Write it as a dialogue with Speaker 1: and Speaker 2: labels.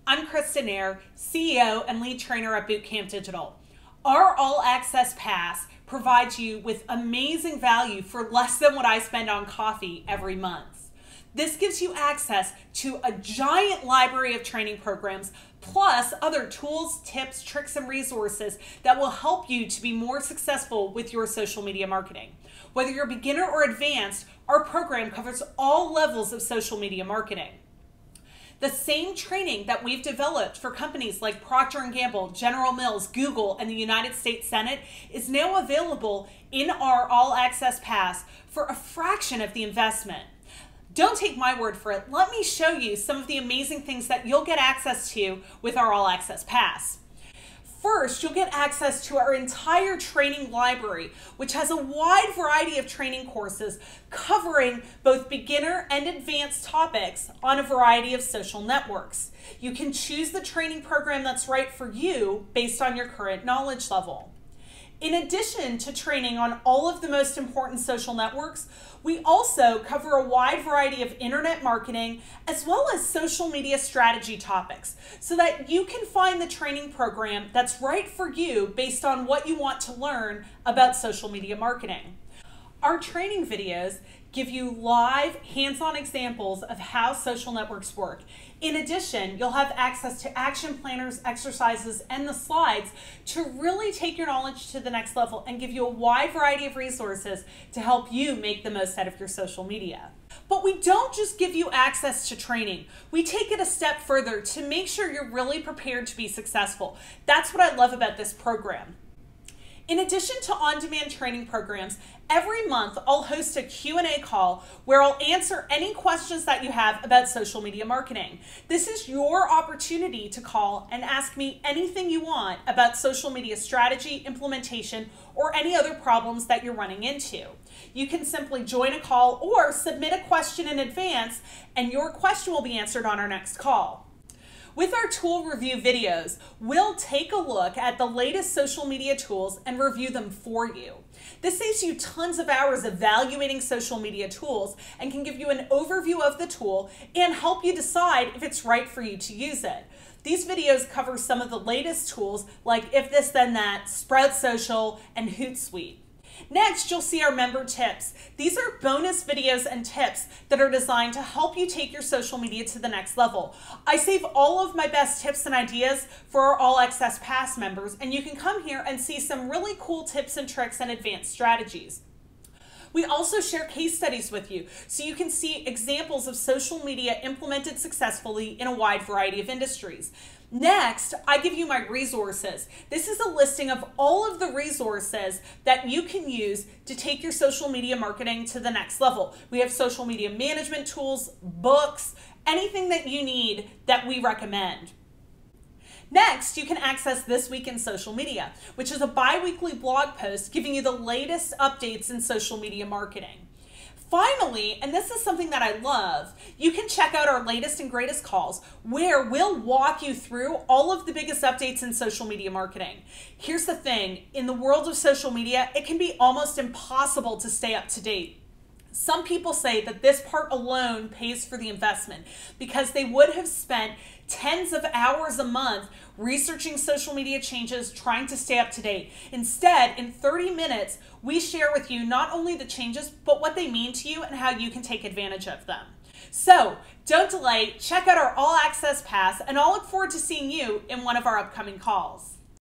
Speaker 1: I'm Krista Nair, CEO and lead trainer at Bootcamp Digital. Our All Access Pass provides you with amazing value for less than what I spend on coffee every month. This gives you access to a giant library of training programs, plus other tools, tips, tricks, and resources that will help you to be more successful with your social media marketing. Whether you're beginner or advanced, our program covers all levels of social media marketing. The same training that we've developed for companies like Procter & Gamble, General Mills, Google, and the United States Senate is now available in our All Access Pass for a fraction of the investment. Don't take my word for it. Let me show you some of the amazing things that you'll get access to with our All Access Pass. First, you'll get access to our entire training library, which has a wide variety of training courses covering both beginner and advanced topics on a variety of social networks. You can choose the training program that's right for you based on your current knowledge level. In addition to training on all of the most important social networks, we also cover a wide variety of internet marketing as well as social media strategy topics so that you can find the training program that's right for you based on what you want to learn about social media marketing. Our training videos give you live, hands-on examples of how social networks work. In addition, you'll have access to action planners, exercises, and the slides to really take your knowledge to the next level and give you a wide variety of resources to help you make the most out of your social media. But we don't just give you access to training. We take it a step further to make sure you're really prepared to be successful. That's what I love about this program. In addition to on-demand training programs, every month I'll host a Q&A call where I'll answer any questions that you have about social media marketing. This is your opportunity to call and ask me anything you want about social media strategy, implementation, or any other problems that you're running into. You can simply join a call or submit a question in advance, and your question will be answered on our next call. With our tool review videos, we'll take a look at the latest social media tools and review them for you. This saves you tons of hours evaluating social media tools and can give you an overview of the tool and help you decide if it's right for you to use it. These videos cover some of the latest tools like If This Then That, Sprout Social, and Hootsuite. Next, you'll see our member tips. These are bonus videos and tips that are designed to help you take your social media to the next level. I save all of my best tips and ideas for our All Access Pass members, and you can come here and see some really cool tips and tricks and advanced strategies. We also share case studies with you so you can see examples of social media implemented successfully in a wide variety of industries. Next, I give you my resources. This is a listing of all of the resources that you can use to take your social media marketing to the next level. We have social media management tools, books, anything that you need that we recommend. Next, you can access This Week in Social Media, which is a bi-weekly blog post giving you the latest updates in social media marketing. Finally, and this is something that I love, you can check out our latest and greatest calls where we'll walk you through all of the biggest updates in social media marketing. Here's the thing, in the world of social media, it can be almost impossible to stay up to date. Some people say that this part alone pays for the investment because they would have spent tens of hours a month researching social media changes, trying to stay up to date. Instead, in 30 minutes, we share with you not only the changes, but what they mean to you and how you can take advantage of them. So don't delay, check out our All Access Pass, and I'll look forward to seeing you in one of our upcoming calls.